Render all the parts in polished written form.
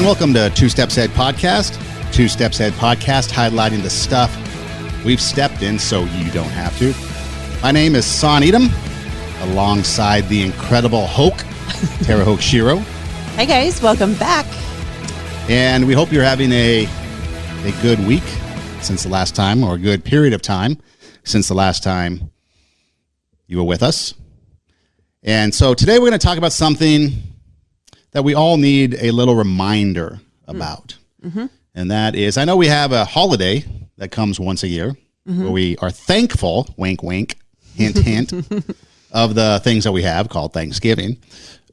welcome to Two Steps Ahead Podcast. Two Steps Ahead Podcast, highlighting the stuff we've stepped in so you don't have to. My name is Son Edom, alongside the incredible Hoke, Tara Hoke Shiro. Hi guys, welcome back. And we hope you're having a good week since the last time, or a good period of time since the last time you were with us. And so today we're going to talk about something that we all need a little reminder about. Mm-hmm. And that is, I know we have a holiday that comes once a year where we are thankful, wink, wink, hint, hint, of the things that we have called Thanksgiving.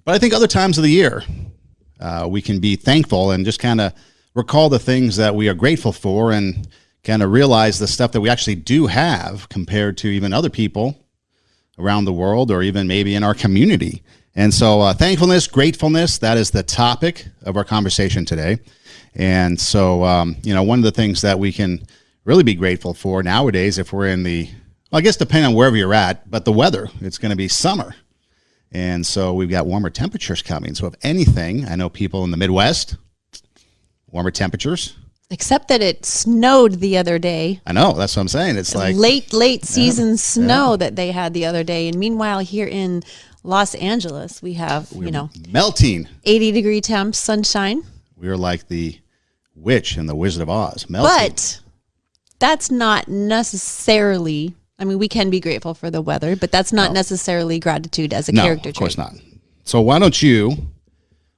But I think other times of the year, we can be thankful and just kind of recall the things that we are grateful for and kind of realize the stuff that we actually do have compared to even other people around the world or even maybe in our community. And so thankfulness, gratefulness, that is the topic of our conversation today. And so, one of the things that we can really be grateful for nowadays, if we're in I guess depending on wherever you're at, but the weather, it's going to be summer. And so we've got warmer temperatures coming. So if anything, I know people in the Midwest, warmer temperatures. Except that it snowed the other day. I know, that's what I'm saying. It's like late season snow that they had the other day. And meanwhile, here in Los Angeles, we have, melting 80-degree temps, sunshine. We're like the witch in the Wizard of Oz. Melting. But that's not necessarily, we can be grateful for the weather, but that's not necessarily gratitude as a character trait. Of course not. So why don't you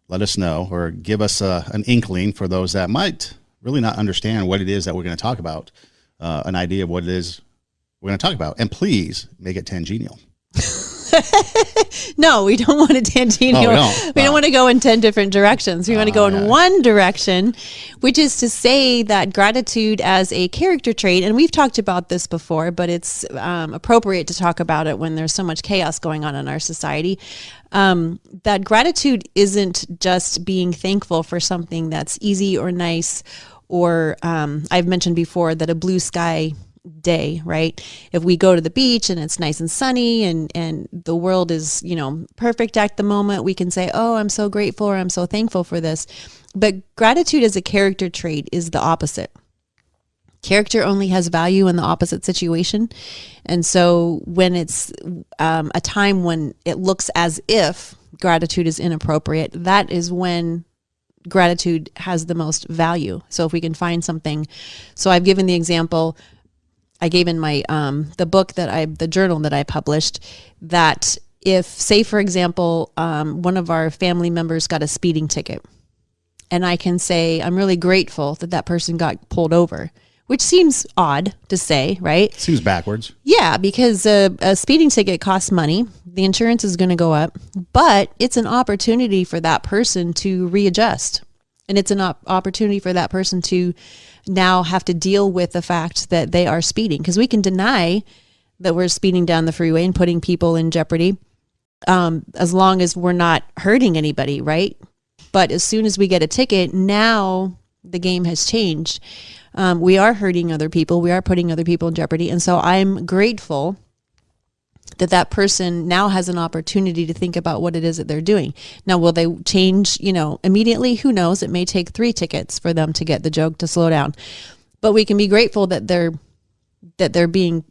let us know or give us an inkling for those that might really not understand what it is that we're going to talk about, an idea of what it is we're going to talk about. And please make it tangential. No, we don't want a tangential. We don't want to go in 10 different directions. We want to go in one direction, which is to say that gratitude as a character trait, and we've talked about this before, but it's appropriate to talk about it when there's so much chaos going on in our society, that gratitude isn't just being thankful for something that's easy or nice, or I've mentioned before that a blue sky day, right? If we go to the beach and it's nice and sunny and the world is, perfect at the moment, we can say, oh, I'm so grateful or I'm so thankful for this. But gratitude as a character trait is the opposite. Character only has value in the opposite situation. And so when it's a time when it looks as if gratitude is inappropriate, that is when gratitude has the most value. So if we can find something. So I've given the example I gave in my the journal that I published, that if, say, for example, one of our family members got a speeding ticket, and I can say, I'm really grateful that that person got pulled over, which seems odd to say, right? Seems backwards. Yeah, because a speeding ticket costs money. The insurance is going to go up, but it's an opportunity for that person to readjust. And it's an opportunity for that person to now have to deal with the fact that they are speeding, because we can deny that we're speeding down the freeway and putting people in jeopardy as long as we're not hurting anybody, right? But as soon as we get a ticket, now the game has changed. We are hurting other people. We are putting other people in jeopardy. And so I'm grateful that person now has an opportunity to think about what it is that they're doing. Now, will they change, immediately? Who knows? It may take 3 tickets for them to get the joke to slow down. But we can be grateful that they're being,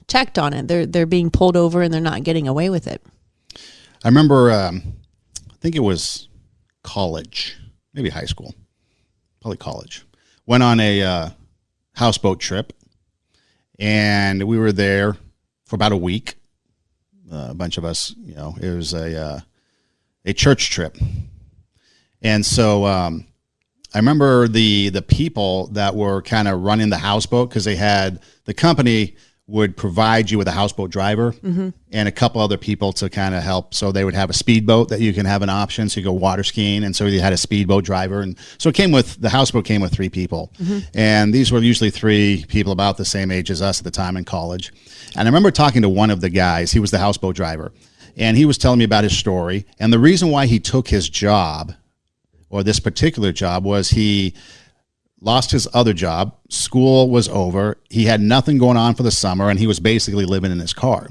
checked on it. They're being pulled over and they're not getting away with it. I remember, I think it was college, maybe high school, probably college. Went on a houseboat trip, and we were there for about a week. A bunch of us, it was a church trip. And so I remember the people that were kind of running the houseboat, because the company would provide you with a houseboat driver and a couple other people to kind of help. So they would have a speedboat that you can have an option. So you go water skiing. And so you had a speedboat driver. And so the houseboat came with 3 people. And these were usually 3 people about the same age as us at the time in college. And I remember talking to one of the guys. He was the houseboat driver. And he was telling me about his story. And the reason why he took his job, or this particular job, was he lost his other job. School was over. He had nothing going on for the summer, and he was basically living in his car.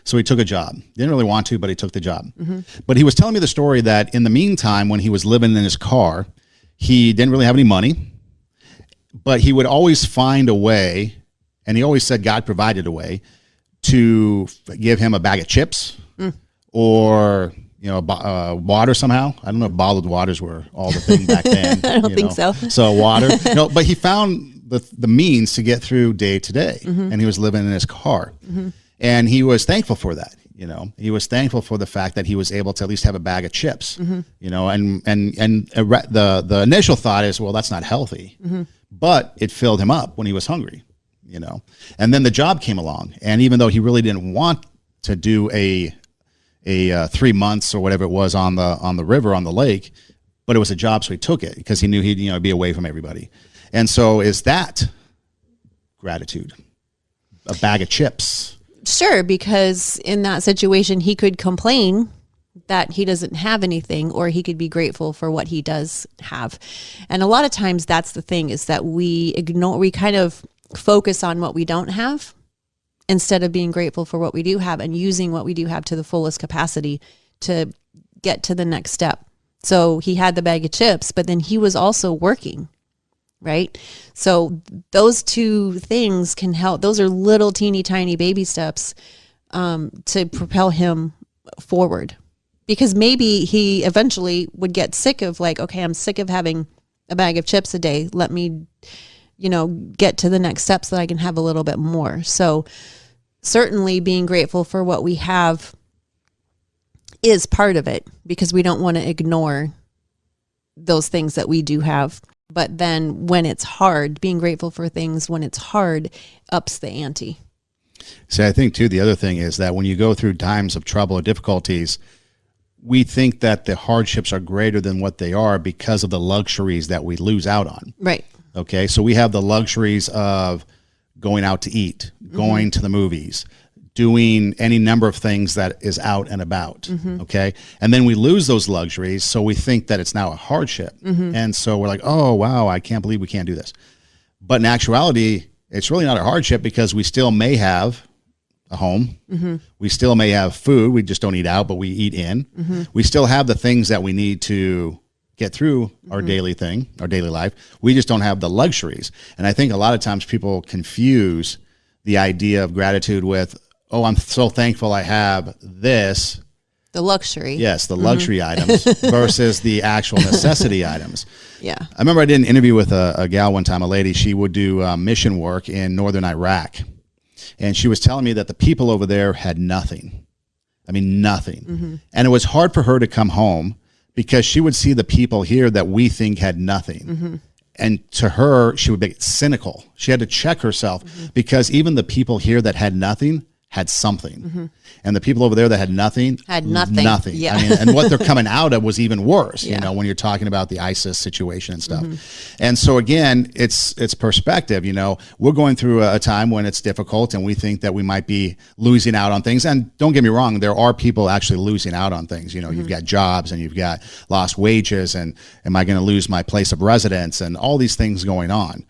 So he took a job. Didn't really want to, but he took the job. But he was telling me the story that in the meantime, when he was living in his car, he didn't really have any money, but he would always find a way, and he always said God provided a way to give him a bag of chips or water somehow. I don't know if bottled waters were all the thing back then. I don't think so. So water, but he found the means to get through day to day, and he was living in his car, and he was thankful for that. He was thankful for the fact that he was able to at least have a bag of chips. And the initial thought is, well, that's not healthy, but it filled him up when he was hungry. And then the job came along, and even though he really didn't want to do a 3 months or whatever it was on the river, on the lake, but it was a job, so he took it because he knew he'd be away from everybody. And so is that gratitude? A bag of chips? Sure, because in that situation, he could complain that he doesn't have anything, or he could be grateful for what he does have. And a lot of times that's the thing, is that we kind of focus on what we don't have instead of being grateful for what we do have and using what we do have to the fullest capacity to get to the next step. So he had the bag of chips, but then he was also working, right? So those two things can help. Those are little teeny tiny baby steps to propel him forward, because maybe he eventually would get sick of okay, I'm sick of having a bag of chips a day. Let me get to the next step so that I can have a little bit more. So certainly being grateful for what we have is part of it, because we don't want to ignore those things that we do have. But then when it's hard, being grateful for things when it's hard ups the ante. See, I think too, the other thing is that when you go through times of trouble or difficulties, we think that the hardships are greater than what they are because of the luxuries that we lose out on. Right. Okay, so we have the luxuries of going out to eat, going to the movies, doing any number of things that is out and about, okay? And then we lose those luxuries, so we think that it's now a hardship. And so we're like, oh, wow, I can't believe we can't do this. But in actuality, it's really not a hardship, because we still may have a home. We still may have food. We just don't eat out, but we eat in. We still have the things that we need to get through our daily life. We just don't have the luxuries. And I think a lot of times people confuse the idea of gratitude with, oh, I'm so thankful I have this. The luxury. Yes, the luxury items versus the actual necessity items. Yeah. I remember I did an interview with a gal one time, a lady. She would do mission work in northern Iraq. And she was telling me that the people over there had nothing. I mean, nothing. And it was hard for her to come home, because she would see the people here that we think had nothing. And to her, she would be cynical. She had to check herself, because even the people here that had nothing had something. And the people over there that had nothing. Nothing. Yeah. I mean, and what they're coming out of was even worse, when you're talking about the ISIS situation and stuff. And so again, it's perspective. We're going through a time when it's difficult, and we think that we might be losing out on things. And don't get me wrong, there are people actually losing out on things. You've got jobs, and you've got lost wages, and am I going to lose my place of residence, and all these things going on.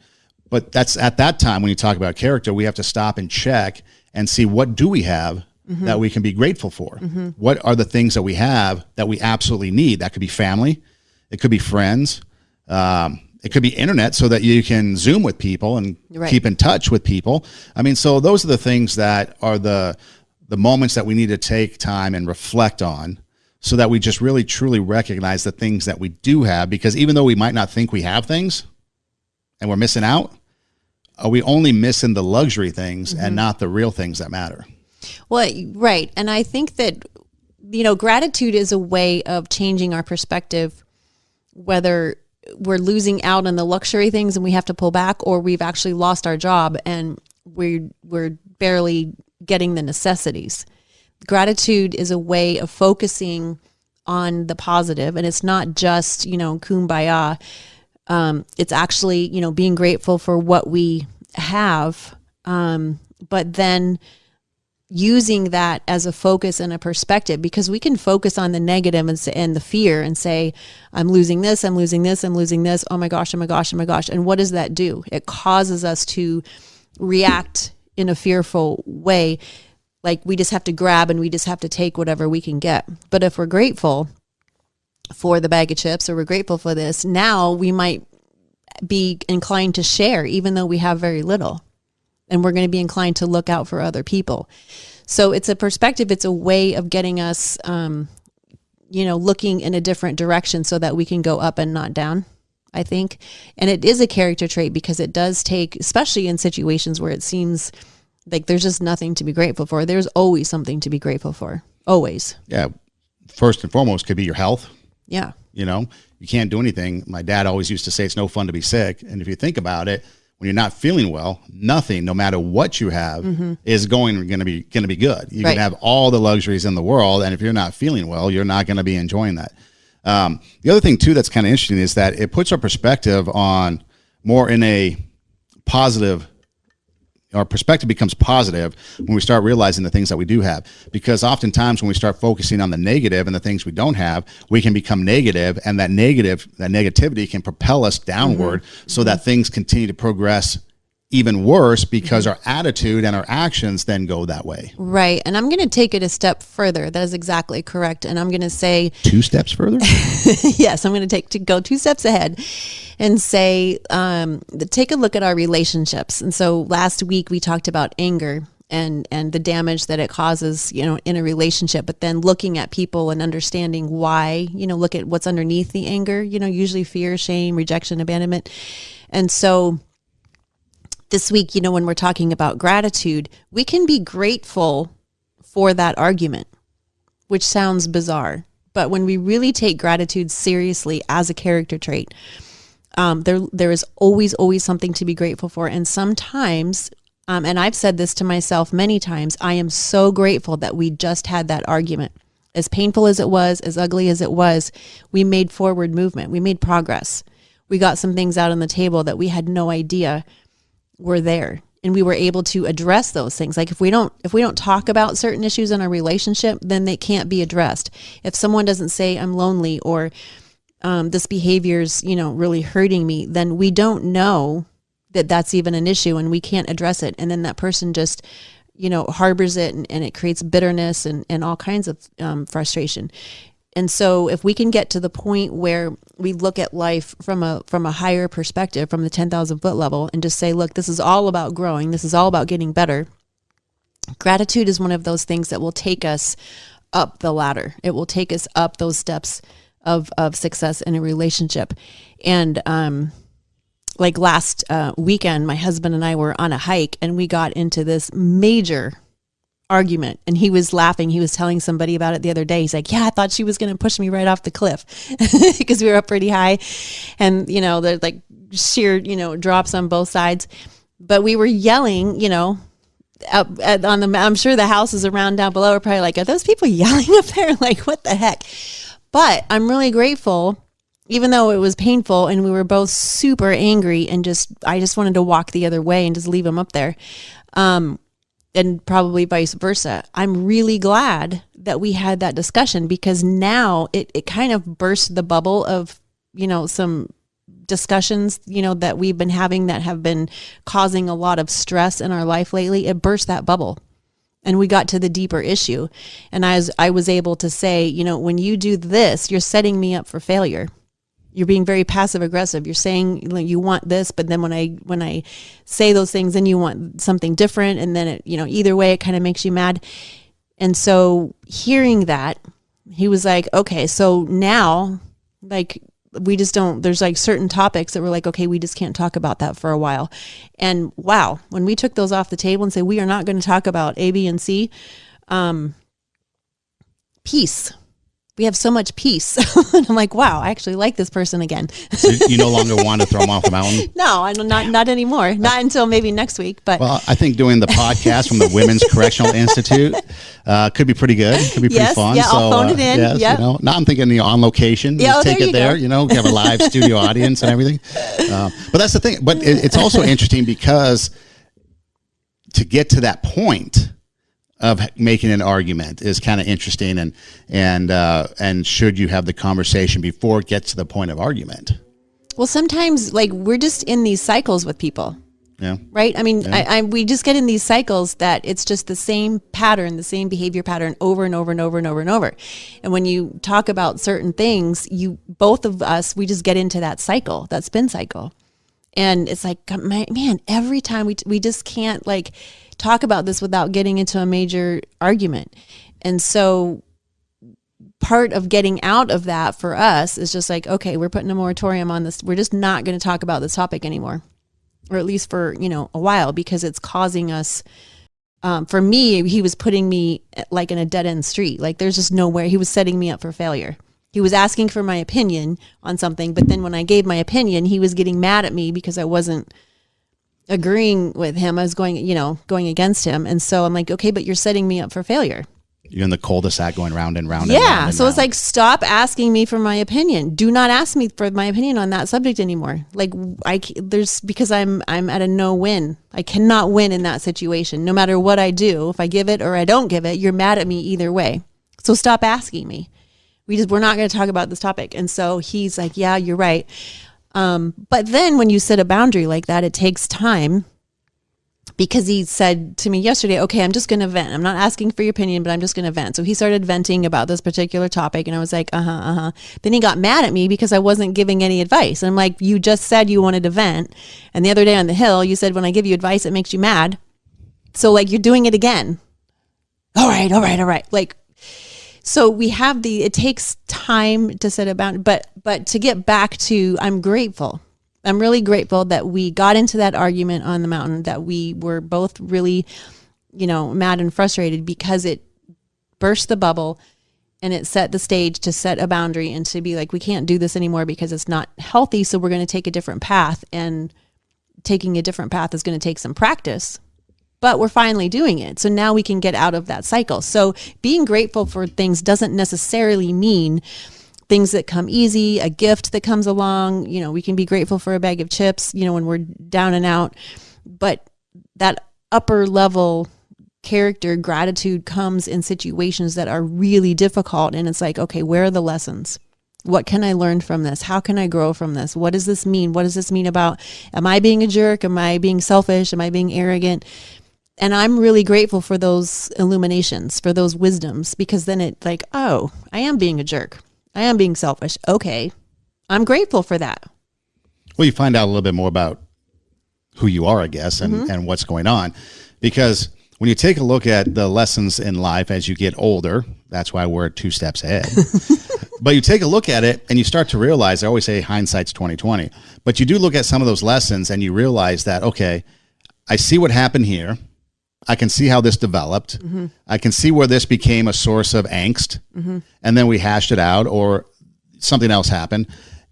But that's at that time, when you talk about character, we have to stop and check and see, what do we have that we can be grateful for? What are the things that we have that we absolutely need? That could be family. It could be friends. It could be internet, so that you can Zoom with people and keep in touch with people. I mean, so those are the things that are the moments that we need to take time and reflect on, so that we just really, truly recognize the things that we do have. Because even though we might not think we have things and we're missing out, are we only missing the luxury things and not the real things that matter? Well, right. And I think that, gratitude is a way of changing our perspective, whether we're losing out on the luxury things and we have to pull back, or we've actually lost our job and we're barely getting the necessities. Gratitude is a way of focusing on the positive, and it's not just, kumbaya. It's actually, being grateful for what we have, but then using that as a focus and a perspective, because we can focus on the negative and the fear and say, I'm losing this, I'm losing this, I'm losing this. Oh my gosh, oh my gosh, oh my gosh. And what does that do? It causes us to react in a fearful way. Like we just have to grab and we just have to take whatever we can get. But if we're grateful, for the bag of chips, or we're grateful for this, now we might be inclined to share, even though we have very little. And we're going to be inclined to look out for other people. So it's a perspective. It's a way of getting us, looking in a different direction so that we can go up and not down, I think. And it is a character trait because it does take, especially in situations where it seems like there's just nothing to be grateful for. There's always something to be grateful for. Always. Yeah. First and foremost could be your health. Yeah. You can't do anything. My dad always used to say it's no fun to be sick. And if you think about it, when you're not feeling well, nothing, no matter what you have, is going to be good. You can have all the luxuries in the world, and if you're not feeling well, you're not going to be enjoying that. The other thing too that's kind of interesting is that it puts our perspective on more in a positive. Our perspective becomes positive when we start realizing the things that we do have. Because oftentimes when we start focusing on the negative and the things we don't have, we can become negative, and that negativity can propel us downward so that things continue to progress even worse because our attitude and our actions then go that way. Right. And I'm going to take it a step further. That is exactly correct. And I'm going to say 2 steps further. Yes, I'm going to go 2 steps ahead and say, take a look at our relationships. And so last week we talked about anger and the damage that it causes, in a relationship, but then looking at people and understanding why, look at what's underneath the anger, usually fear, shame, rejection, abandonment. And so this week, when we're talking about gratitude, we can be grateful for that argument, which sounds bizarre. But when we really take gratitude seriously as a character trait, there is always something to be grateful for. And sometimes, and I've said this to myself many times, I am so grateful that we just had that argument. As painful as it was, as ugly as it was, we made forward movement. We made progress. We got some things out on the table that we had no idea were there, and we were able to address those things. Like if we don't talk about certain issues in our relationship, then they can't be addressed. If someone doesn't say I'm lonely or this behavior's really hurting me, then we don't know that that's even an issue, and we can't address it. And then that person just harbors it, and it creates bitterness and all kinds of frustration. And so if we can get to the point where we look at life from a higher perspective, from the 10,000 foot level, and just say, look, this is all about growing. This is all about getting better. Gratitude is one of those things that will take us up the ladder. It will take us up those steps of success in a relationship. And like last weekend, my husband and I were on a hike, and we got into this major argument, and he was laughing. He was telling somebody about it the other day. He's like, yeah, I thought she was going to push me right off the cliff because we were up pretty high, and there's like sheer drops on both sides, but we were yelling up on the, I'm sure the houses around down below are probably like, are those people yelling up there? Like, what the heck? But I'm really grateful, even though it was painful and we were both super angry, and I just wanted to walk the other way and just leave him up there. And probably vice versa. I'm really glad that we had that discussion, because now it kind of burst the bubble of, some discussions, that we've been having that have been causing a lot of stress in our life lately. It burst that bubble, and we got to the deeper issue. And I was able to say, when you do this, you're setting me up for failure. You're being very passive aggressive. You're saying you want this, but then when I say those things, then you want something different. And then it, either way, it kind of makes you mad. And so hearing that, he was like, okay, so now like we just don't, there's like certain topics that we're like, okay, we just can't talk about that for a while. And wow, when we took those off the table and say, we are not going to talk about A, B, and C, peace. We have so much peace. And I'm like, wow, I actually like this person again. So you no longer want to throw them off the mountain? No, I don't, not anymore. Not until maybe next week. But well, I think doing the podcast from the Women's Correctional Institute could be pretty good. Could be pretty fun. Yeah, I'll phone it in. Yes, yep. Now I'm thinking on location. Yeah, take it there. Have a live studio audience and everything. But that's the thing. But it's also interesting because to get to that point of making an argument is kind of interesting, and should you have the conversation before it gets to the point of argument? Well, sometimes like we're just in these cycles with people. Yeah. Right. I mean, we just get in these cycles that it's just the same pattern, the same behavior pattern over and over and over and over and over. And when you talk about certain things, both of us, we just get into that cycle, that spin cycle. And it's like, man, every time we just can't like talk about this without getting into a major argument. And so part of getting out of that for us is just like, okay, we're putting a moratorium on this. We're just not going to talk about this topic anymore. Or at least for, a while, because it's causing us, for me, he was putting me like in a dead end street. Like there's just nowhere. He was setting me up for failure. He was asking for my opinion on something. But then when I gave my opinion, he was getting mad at me because I wasn't agreeing with him. I was going against him. And so I'm like, okay, but you're setting me up for failure. You're in the cul-de-sac going round and round. Yeah. And round and so round. It's like, stop asking me for my opinion. Do not ask me for my opinion on that subject anymore. Like because I'm at a no win. I cannot win in that situation. No matter what I do, if I give it or I don't give it, you're mad at me either way. So stop asking me. We're not going to talk about this topic. And so he's like, yeah, you're right. But then when you set a boundary like that, it takes time. Because he said to me yesterday, okay, I'm just going to vent. I'm not asking for your opinion, but I'm just going to vent. So he started venting about this particular topic. And I was like, Then he got mad at me because I wasn't giving any advice. And I'm like, you just said you wanted to vent. And the other day on the hill, you said, when I give you advice, it makes you mad. So like, you're doing it again. All right. Like, so we have it takes time to set a boundary, but to get back to, I'm grateful. I'm really grateful that we got into that argument on the mountain, that we were both really, mad and frustrated because it burst the bubble and it set the stage to set a boundary and to be like, we can't do this anymore because it's not healthy. So we're going to take a different path, and taking a different path is going to take some practice, but we're finally doing it. So now we can get out of that cycle. So being grateful for things doesn't necessarily mean things that come easy, a gift that comes along. We can be grateful for a bag of chips, when we're down and out. But that upper level character gratitude comes in situations that are really difficult. And it's like, okay, where are the lessons? What can I learn from this? How can I grow from this? What does this mean? What does this mean about, am I being a jerk? Am I being selfish? Am I being arrogant? And I'm really grateful for those illuminations, for those wisdoms, because then it's like, oh, I am being a jerk. I am being selfish. Okay. I'm grateful for that. Well, you find out a little bit more about who you are, I guess, and what's going on. Because when you take a look at the lessons in life as you get older, that's why we're 2 steps ahead. But you take a look at it and you start to realize, I always say hindsight's 20/20, but you do look at some of those lessons and you realize that, okay, I see what happened here. I can see how this developed. Mm-hmm. I can see where this became a source of angst. Mm-hmm. And then we hashed it out, or something else happened.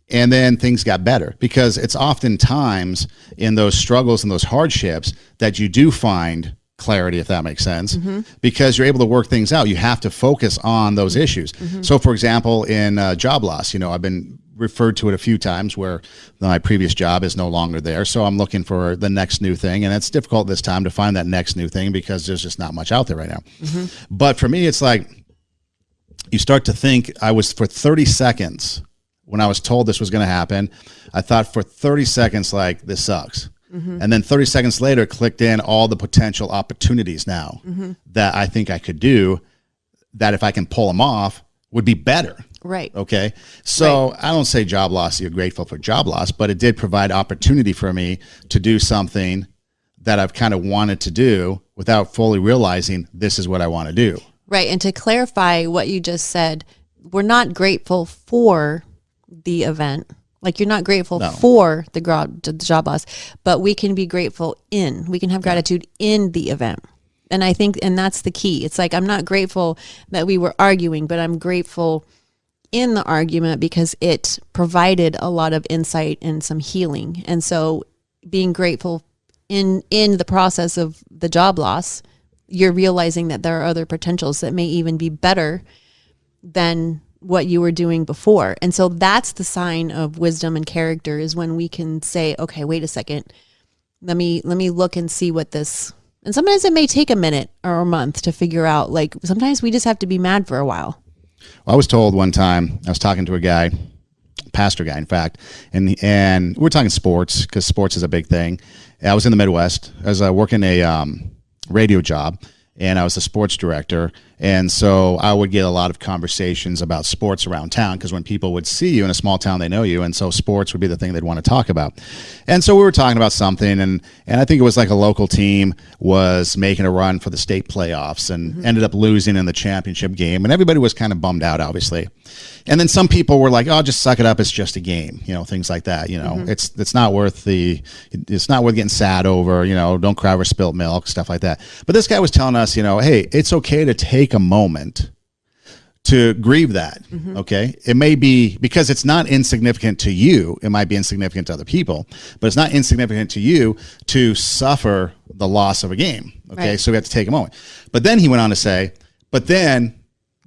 And then things got better, because it's oftentimes in those struggles and those hardships that you do find clarity, if that makes sense, because you're able to work things out. You have to focus on those issues. So for example, in job loss, I've been referred to it a few times where my previous job is no longer there. So I'm looking for the next new thing. And it's difficult this time to find that next new thing because there's just not much out there right now. But for me, it's like you start to think, for 30 seconds, when I was told this was going to happen, I thought for 30 seconds, like, this sucks. And then 30 seconds later, clicked in all the potential opportunities now that I think I could do, that if I can pull them off, would be better. Right. Okay. So I don't say job loss, you're grateful for job loss, but it did provide opportunity for me to do something that I've kind of wanted to do without fully realizing this is what I want to do. Right. And to clarify what you just said, we're not grateful for the event. Like, you're not grateful for the job loss, but we can be grateful we can have gratitude in the event. And I think, and that's the key. It's like, I'm not grateful that we were arguing, but I'm grateful in the argument because it provided a lot of insight and some healing. And so being grateful in the process of the job loss, you're realizing that there are other potentials that may even be better than what you were doing before. And so that's the sign of wisdom and character, is when we can say, okay, wait a second, let me look and see what this, and sometimes it may take a minute or a month to figure out. Like, sometimes we just have to be mad for a while. Well, I was told one time, I was talking to a guy, pastor guy, in fact, and we're talking sports because sports is a big thing. I was in the Midwest. I was working a radio job, and I was the sports director. And so I would get a lot of conversations about sports around town because when people would see you in a small town, they know you. And so sports would be the thing they'd want to talk about. And so we were talking about something, and I think it was like a local team was making a run for the state playoffs and ended up losing in the championship game. And everybody was kind of bummed out, obviously. And then some people were like, "Oh, just suck it up. It's just a game," things like that. It's not worth getting sad over. Don't cry over spilt milk, stuff like that. But this guy was telling us, hey, it's okay to take a moment to grieve that. Okay, it may be because it's not insignificant to you. It might be insignificant to other people, but it's not insignificant to you to suffer the loss of a game. Okay, right. So we have to take a moment. But then he went on to say, but then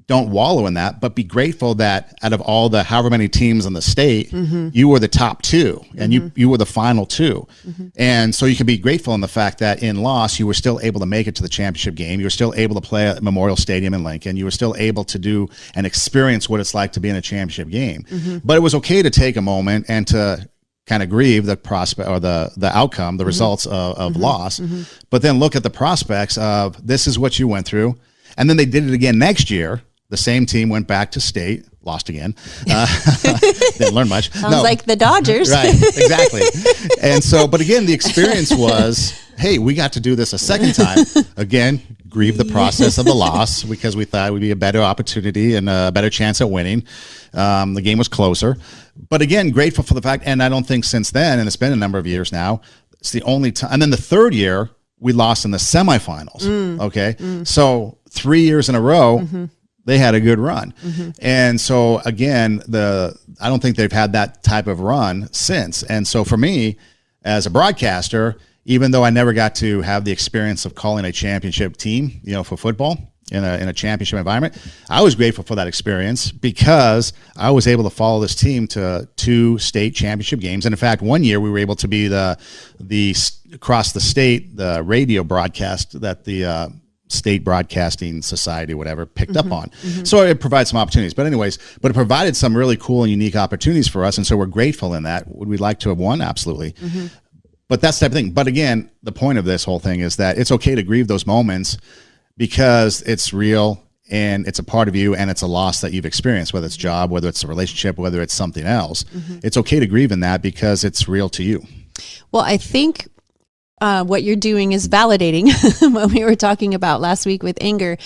don't wallow in that, but be grateful that out of all the however many teams in the state, you were the top two and you were the final two. And so you can be grateful in the fact that in loss, you were still able to make it to the championship game. You were still able to play at Memorial Stadium in Lincoln. You were still able to do and experience what it's like to be in a championship game. But it was okay to take a moment and to kind of grieve the prospect or the outcome, the results of loss, but then look at the prospects of this is what you went through. And then they did it again next year. The same team went back to state, lost again. Didn't learn much. Sounds like the Dodgers. Right, exactly. And so, but again, the experience was, hey, we got to do this a second time. Again, grieve the process of the loss because we thought it would be a better opportunity and a better chance at winning. The game was closer. But again, grateful for the fact, and I don't think since then, and it's been a number of years now, it's the only time. And then the third year, we lost in the semifinals. Okay. So 3 years in a row, they had a good run. And so again, I don't think they've had that type of run since. And so for me as a broadcaster, even though I never got to have the experience of calling a championship team, for football in a championship environment, I was grateful for that experience because I was able to follow this team to 2 state championship games. And in fact, one year we were able to be the across the state, the radio broadcast that the State Broadcasting Society, whatever, picked up on. So it provides some opportunities. But anyways, it provided some really cool and unique opportunities for us. And so we're grateful in that. Would we like to have won? Absolutely. But that's the type of thing. But again, the point of this whole thing is that it's okay to grieve those moments because it's real and it's a part of you and it's a loss that you've experienced, whether it's job, whether it's a relationship, whether it's something else. It's okay to grieve in that because it's real to you. Well, I think what you're doing is validating what we were talking about last week with anger.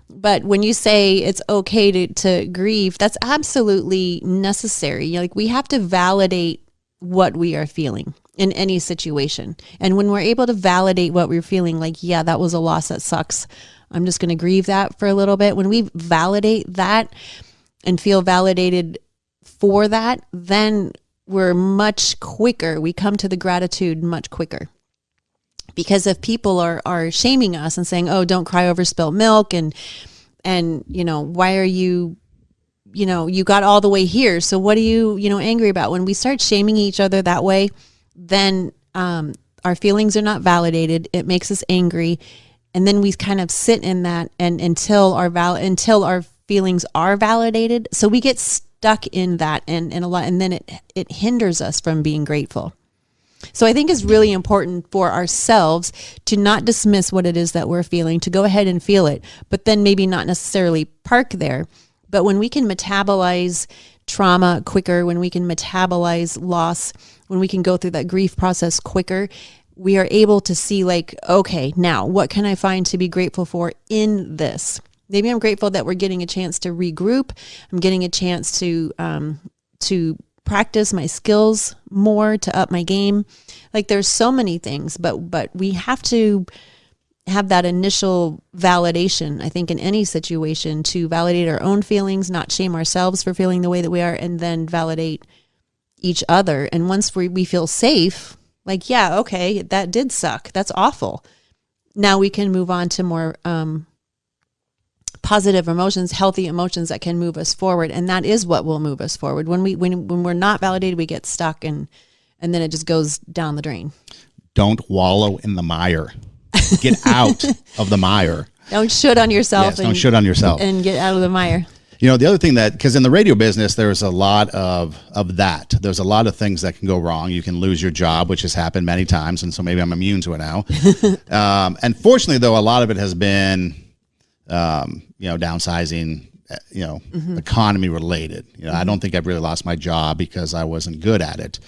But when you say it's okay to grieve, that's absolutely necessary. We have to validate what we are feeling in any situation. And when we're able to validate what we're feeling, yeah, that was a loss, that sucks, I'm just going to grieve that for a little bit. When we validate that and feel validated for that, then we're much quicker. We come to the gratitude much quicker. Because if people are shaming us and saying, "Oh, don't cry over spilt milk," and why are you, you got all the way here, so what are you, angry about? When we start shaming each other that way, then our feelings are not validated. It makes us angry, and then we kind of sit in that, and until our feelings are validated, so we get stuck in that, and then it hinders us from being grateful. So I think it's really important for ourselves to not dismiss what it is that we're feeling, to go ahead and feel it, but then maybe not necessarily park there. But when we can metabolize trauma quicker, when we can metabolize loss, when we can go through that grief process quicker, we are able to see okay, now what can I find to be grateful for in this? Maybe I'm grateful that we're getting a chance to regroup. I'm getting a chance to practice my skills more, to up my game. There's so many things, but we have to have that initial validation, I think, in any situation, to validate our own feelings, not shame ourselves for feeling the way that we are, and then validate each other. And once we feel safe, yeah, okay, that did suck, that's awful, now we can move on to more positive emotions, healthy emotions that can move us forward. And that is what will move us forward. When we're not validated, we get stuck and then it just goes down the drain. Don't wallow in the mire. Get out of the mire. Don't shit on yourself. Yes, don't shit on yourself. And get out of the mire. The other thing that, because in the radio business, there's a lot of that. There's a lot of things that can go wrong. You can lose your job, which has happened many times. And so maybe I'm immune to it now. And fortunately, though, a lot of it has been, downsizing, economy related. I don't think I've really lost my job because I wasn't good at it.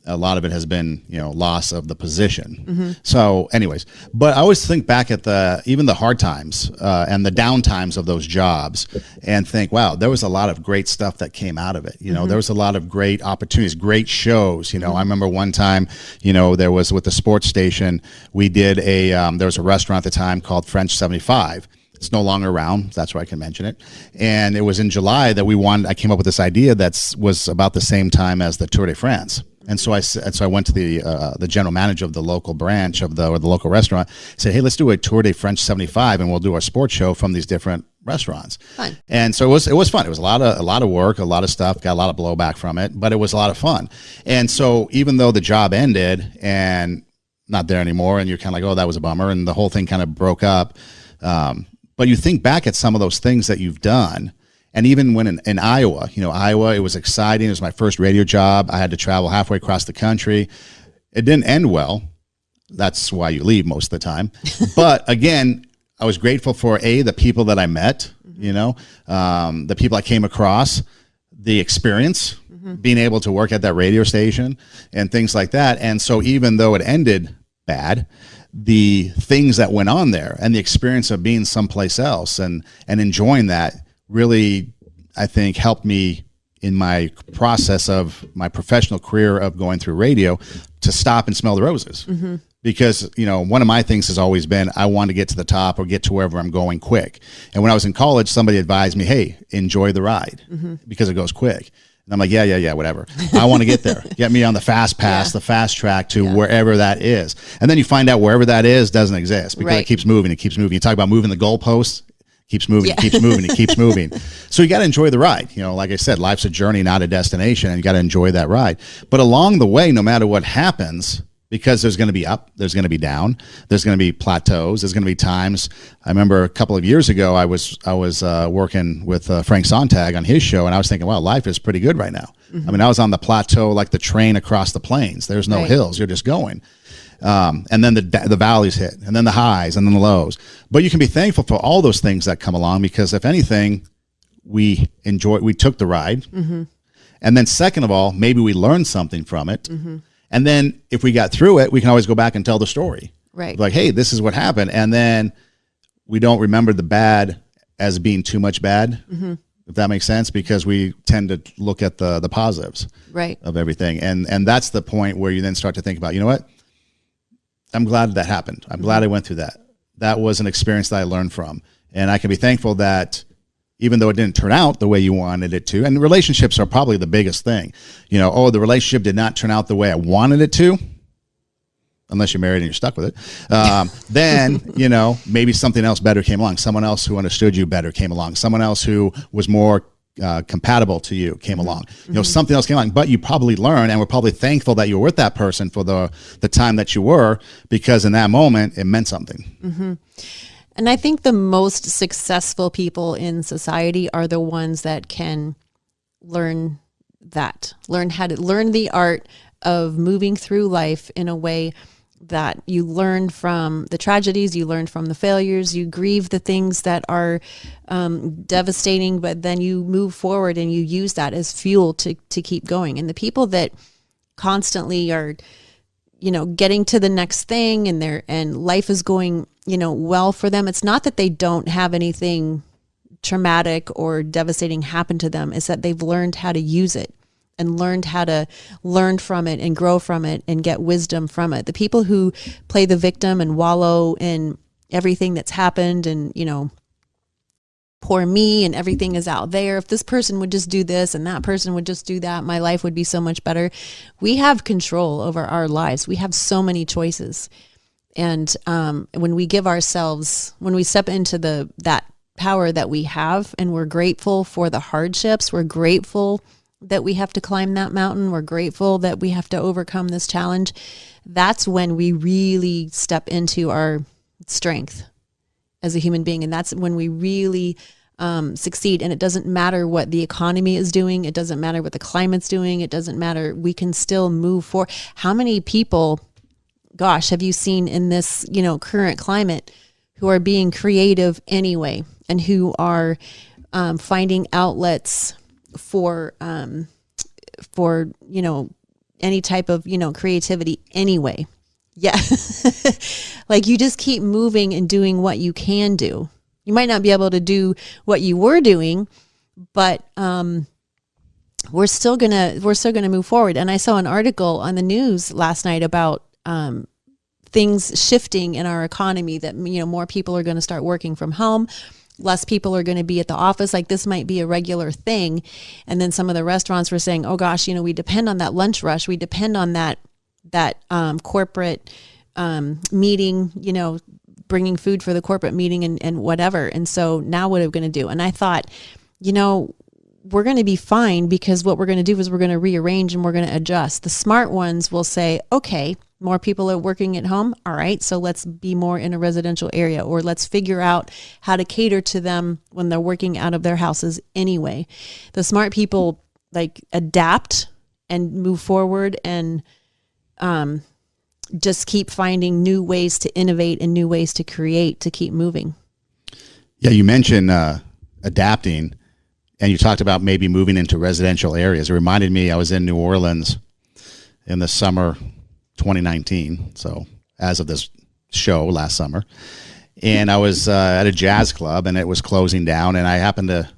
A lot of it has been, loss of the position. So anyways, but I always think back at even the hard times and the down times of those jobs and think, wow, there was a lot of great stuff that came out of it. There was a lot of great opportunities, great shows. I remember one time, there was with the sports station, we did there was a restaurant at the time called French 75. It's no longer around. That's where I can mention it. And it was in July that I came up with this idea that was about the same time as the Tour de France. And so I went to the general manager of the local branch of the local restaurant, said, hey, let's do a Tour de French 75 and we'll do a sports show from these different restaurants. Fun. And so it was fun. It was a lot of work, a lot of stuff, got a lot of blowback from it, but it was a lot of fun. And so even though the job ended and not there anymore, and you're kind of like, oh, that was a bummer, and the whole thing kind of broke up. But you think back at some of those things that you've done, and even when in Iowa, Iowa, it was exciting. It was my first radio job. I had to travel halfway across the country. It didn't end well. That's why you leave most of the time. But again, I was grateful for the people that I met, the people I came across, the experience, being able to work at that radio station and things like that. And so even though it ended bad, the things that went on there and the experience of being someplace else and enjoying that really, I think, helped me in my process of my professional career of going through radio to stop and smell the roses. Because, one of my things has always been, I want to get to the top or get to wherever I'm going quick. And when I was in college, somebody advised me, hey, enjoy the ride because it goes quick. And I'm like, yeah, whatever. I want to get there. Get me on the fast pass, the fast track to wherever that is. And then you find out wherever that is doesn't exist because it keeps moving. It keeps moving. You talk about moving the goalposts. Keeps moving, it keeps moving, it keeps moving. So you got to enjoy the ride. Like I said, life's a journey, not a destination, and you got to enjoy that ride. But along the way, no matter what happens, because there's going to be up, there's going to be down, there's going to be plateaus, there's going to be times. I remember a couple of years ago, I was working with Frank Sontag on his show, and I was thinking, wow, life is pretty good right now. I mean, I was on the plateau like the train across the plains. There's no hills, you're just going. And then the valleys hit, and then the highs, and then the lows. But you can be thankful for all those things that come along because, if anything, we took the ride. And then second of all, maybe we learned something from it. And then if we got through it, we can always go back and tell the story. Right. Like, hey, this is what happened. And then we don't remember the bad as being too much bad, if that makes sense, because we tend to look at the positives of everything. And that's the point where you then start to think about, you know what? I'm glad that happened. I'm glad I went through that. That was an experience that I learned from. And I can be thankful that even though it didn't turn out the way you wanted it to, and relationships are probably the biggest thing. The relationship did not turn out the way I wanted it to, unless you're married and you're stuck with it. Then, maybe something else better came along. Someone else who understood you better came along. Someone else who was more compatible to you came along. Something else came along, but you probably learned and were probably thankful that you were with that person for the time that you were, because in that moment it meant something. And I think the most successful people in society are the ones that can learn the art of moving through life in a way that you learn from the tragedies, you learn from the failures, you grieve the things that are devastating, but then you move forward and you use that as fuel to keep going. And the people that constantly are, getting to the next thing and life is going, well for them, it's not that they don't have anything traumatic or devastating happen to them. It's that they've learned how to use it and learned how to learn from it and grow from it and get wisdom from it. The people who play the victim and wallow in everything that's happened and, poor me and everything is out there. If this person would just do this and that person would just do that, my life would be so much better. We have control over our lives. We have so many choices. And when we step into that power that we have, and we're grateful for the hardships, we're grateful that we have to climb that mountain, we're grateful that we have to overcome this challenge, that's when we really step into our strength as a human being. And that's when we really succeed. And it doesn't matter what the economy is doing. It doesn't matter what the climate's doing. It doesn't matter. We can still move forward. How many people, gosh, have you seen in this, current climate who are being creative anyway, and who are finding outlets for any type of, creativity anyway. Yeah. Like you just keep moving and doing what you can do. You might not be able to do what you were doing, but we're still gonna move forward. And I saw an article on the news last night about things shifting in our economy, that more people are going to start working from home, less people are going to be at the office. Like this might be a regular thing. And then some of the restaurants were saying, oh gosh, we depend on that lunch rush, we depend on that corporate meeting, bringing food for the corporate meeting and whatever. And so now what are we going to do? And I thought, we're going to be fine, because what we're going to do is we're going to rearrange and we're going to adjust. The smart ones will say, okay, more people are working at home. All right, so let's be more in a residential area, or let's figure out how to cater to them when they're working out of their houses anyway. The smart people adapt and move forward and just keep finding new ways to innovate and new ways to create, to keep moving. Yeah, you mentioned adapting, and you talked about maybe moving into residential areas. It reminded me, I was in New Orleans in the summer 2019, so as of this show last summer, and I was at a jazz club, and it was closing down, and I happened to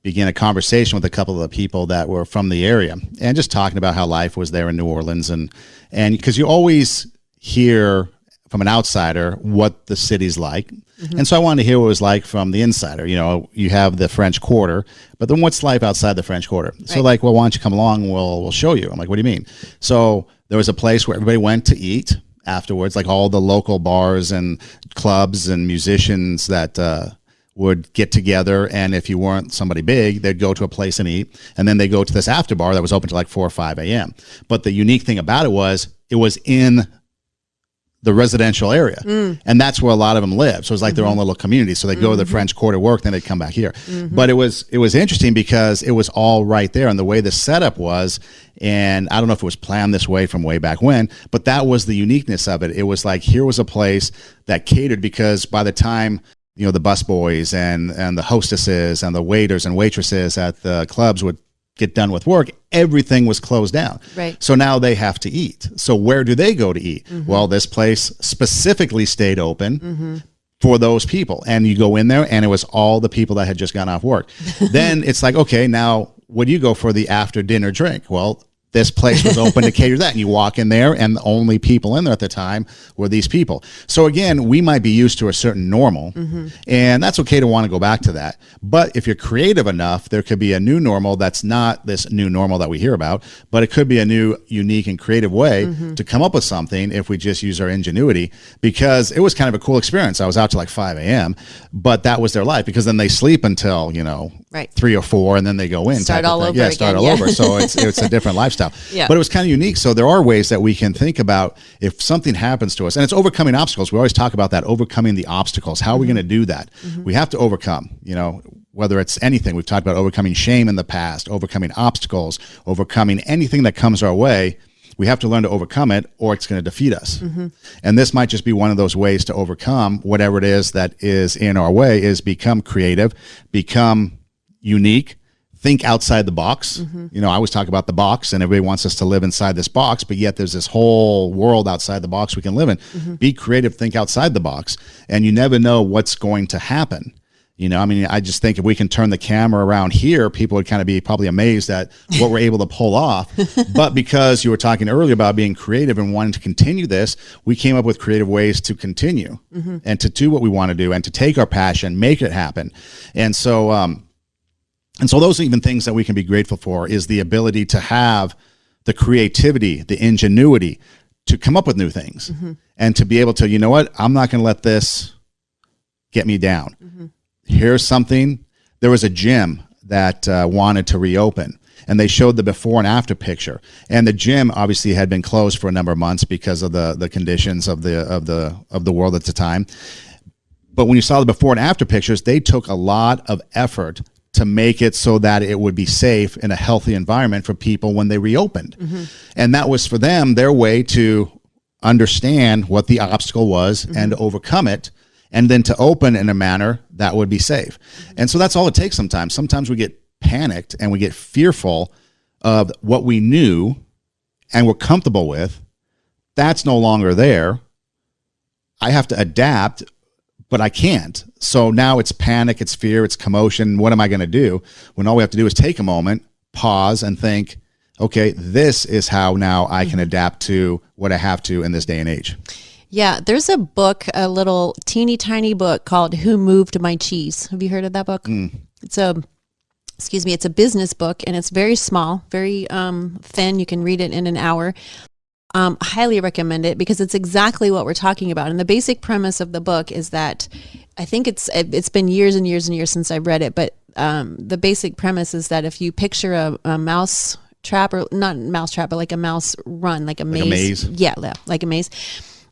begin a conversation with a couple of the people that were from the area, and just talking about how life was there in New Orleans, and because you always hear from an outsider what the city's like. Mm-hmm. And so I wanted to hear what it was like from the insider. You have the French Quarter, but then what's life outside the French Quarter? Right. So well, why don't you come along? We'll show you. I'm like, what do you mean? So there was a place where everybody went to eat afterwards, like all the local bars and clubs and musicians that would get together. And if you weren't somebody big, they'd go to a place and eat. And then they go to this after bar that was open till 4 or 5 a.m. But the unique thing about it was in the residential area. And that's where a lot of them live. So it's like their own little community. So they go to the French Quarter work, then they'd come back here. Mm-hmm. But it was interesting because it was all right there. And the way the setup was, and I don't know if it was planned this way from way back when, but that was the uniqueness of it. It was like, here was a place that catered, because by the time, the busboys and the hostesses and the waiters and waitresses at the clubs would get done with work, everything was closed down. Right. So now they have to eat. So where do they go to eat? Mm-hmm. Well, this place specifically stayed open for those people. And you go in there, and it was all the people that had just gotten off work. Then it's like, okay, now what do you go for the after dinner drink? Well, this place was open to cater that. And you walk in there, and the only people in there at the time were these people. So again, we might be used to a certain normal, and that's okay to want to go back to that. But if you're creative enough, there could be a new normal that's not this new normal that we hear about, but it could be a new, unique, and creative way to come up with something if we just use our ingenuity, because it was kind of a cool experience. I was out till 5 a.m., but that was their life, because then they sleep until, 3 or 4, and then they go in. Start all over again. Yeah, start all over. So it's a different lifestyle. Yeah. But it was kind of unique. So there are ways that we can think about if something happens to us, and it's overcoming obstacles. We always talk about that, overcoming the obstacles. How are we going to do that? We have to overcome, whether it's anything. We've talked about overcoming shame in the past, overcoming obstacles, overcoming anything that comes our way. We have to learn to overcome it, or it's going to defeat us. And this might just be one of those ways to overcome whatever it is that is in our way, is become creative, become unique, think outside the box. I always talk about the box, and everybody wants us to live inside this box, but yet there's this whole world outside the box we can live in. Be creative, think outside the box, and you never know what's going to happen. I just think if we can turn the camera around here, people would kind of be probably amazed at what we're able to pull off. But because you were talking earlier about being creative and wanting to continue this, we came up with creative ways to continue and to do what we want to do and to take our passion, make it happen. And so those are even things that we can be grateful for, is the ability to have the creativity, the ingenuity to come up with new things and to be able to, I'm not going to let this get me down. Here's something. There was a gym that wanted to reopen, and they showed the before and after picture. And the gym obviously had been closed for a number of months because of the conditions of the world at the time. But when you saw the before and after pictures, they took a lot of effort to make it so that it would be safe in a healthy environment for people when they reopened. And that was for them their way to understand what the obstacle was and to overcome it, and then to open in a manner that would be safe. And so that's all it takes sometimes. Sometimes we get panicked and we get fearful of what we knew and we're comfortable with. That's no longer there. I have to adapt, but I can't. So now it's panic, it's fear, it's commotion. What am I going to do? When all we have to do is take a moment, pause, and think, okay, this is how now I can adapt to what I have to in this day and age. Yeah, there's a book, a little teeny tiny book called Who Moved My Cheese? Have you heard of that book? It's a business book, and it's very small, very thin. You can read it in an hour. Highly recommend it because it's exactly what we're talking about. And the basic premise of the book is that I think it's been years and years and years since I've read it, but the basic premise is that if you picture a mouse trap, or not mouse trap, but like a mouse run, like a maze. Yeah, like a maze.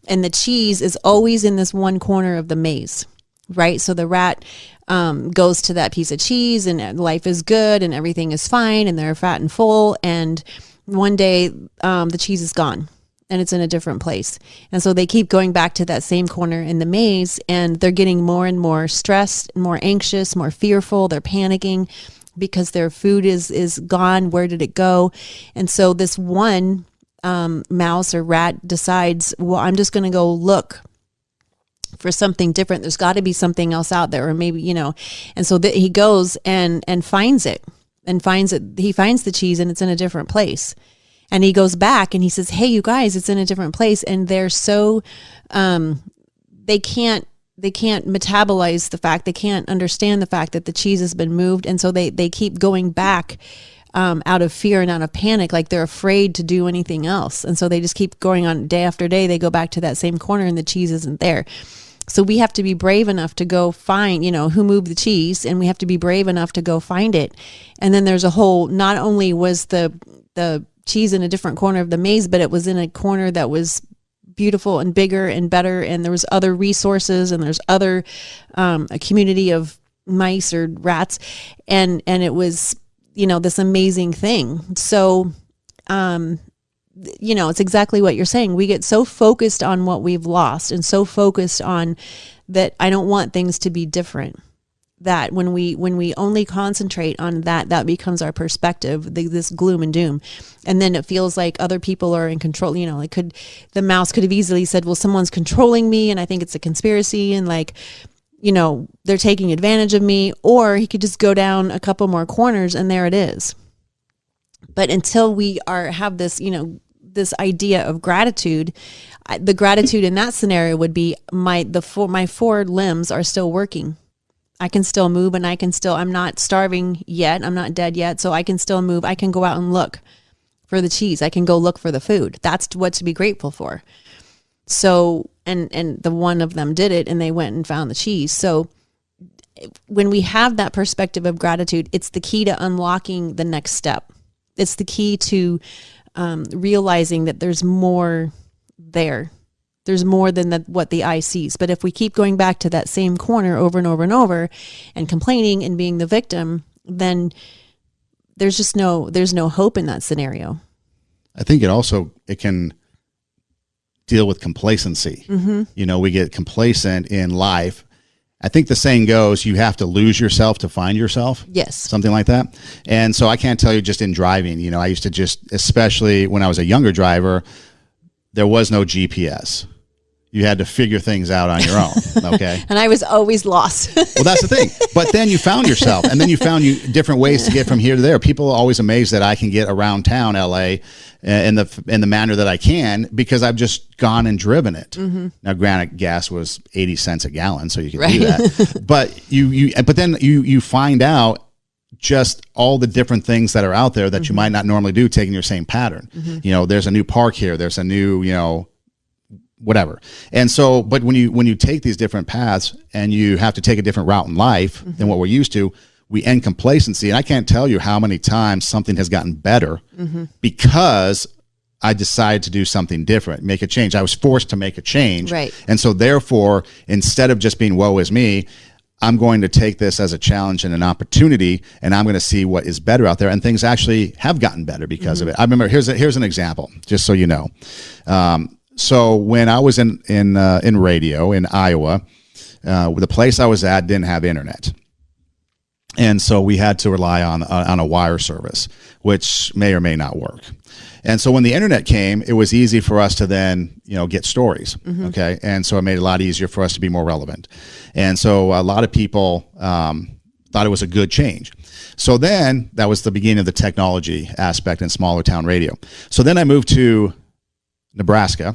And the cheese is always in this one corner of the maze, right? So the rat goes to that piece of cheese and life is good and everything is fine and they're fat and full. And one day the cheese is gone and it's in a different place. And so they keep going back to that same corner in the maze, and they're getting more and more stressed, more anxious, more fearful. They're panicking because their food is gone. Where did it go? And so this one mouse or rat decides, well, I'm just going to go look for something different. There's got to be something else out there, or maybe, and so he goes and finds it. He finds the cheese and it's in a different place. And he goes back and he says, hey, you guys, it's in a different place. And they're so, they can't metabolize the fact, they can't understand the fact that the cheese has been moved. And so they keep going back out of fear and out of panic, like they're afraid to do anything else. And so they just keep going on day after day. They go back to that same corner and the cheese isn't there. So we have to be brave enough to go find, who moved the cheese, and we have to be brave enough to go find it. And then there's a whole, not only was the cheese in a different corner of the maze, but it was in a corner that was beautiful and bigger and better. And there was other resources, and there's other, a community of mice or rats. And it was, this amazing thing. So, it's exactly what you're saying. We get so focused on what we've lost and so focused on that. I don't want things to be different. That when we only concentrate on that becomes our perspective, this gloom and doom. And then it feels like other people are in control. The mouse could have easily said, well, someone's controlling me and I think it's a conspiracy and they're taking advantage of me. Or he could just go down a couple more corners and there it is. But until we have this, this idea of gratitude, the gratitude in that scenario would be my four limbs are still working. I can still move, and I'm not starving yet. I'm not dead yet. So I can still move. I can go out and look for the cheese. I can go look for the food. That's what to be grateful for. So, and the one of them did it, and they went and found the cheese. So when we have that perspective of gratitude, it's the key to unlocking the next step. It's the key to realizing that there's more there. There's more than what the eye sees. But if we keep going back to that same corner over and over and over and complaining and being the victim, then there's no hope in that scenario. I think it can deal with complacency. We get complacent in life. I think the saying goes, you have to lose yourself to find yourself. Yes. Something like that. And so I can't tell you just in driving, I used to especially when I was a younger driver, there was no GPS. You had to figure things out on your own, okay? And I was always lost. Well, that's the thing. But then you found yourself, and then you found different ways to get from here to there. People are always amazed that I can get around town, LA, in the manner that I can because I've just gone and driven it. Now, granted, gas was 80 cents a gallon, so you could do that. But then you find out just all the different things that are out there that you might not normally do, taking your same pattern. There's a new park here. There's a new, whatever. And so, but when you take these different paths and you have to take a different route in life than what we're used to, we end complacency. And I can't tell you how many times something has gotten better because I decided to do something different, make a change. I was forced to make a change. Right. And so therefore, instead of just being woe is me, I'm going to take this as a challenge and an opportunity, and I'm going to see what is better out there. And things actually have gotten better because of it. I remember, here's an example, just so you know. So when I was in radio in Iowa, the place I was at didn't have internet. And so we had to rely on a wire service, which may or may not work. And so when the internet came, it was easy for us to then, get stories. Okay. And so it made it a lot easier for us to be more relevant. And so a lot of people thought it was a good change. So then that was the beginning of the technology aspect in smaller town radio. So then I moved to Nebraska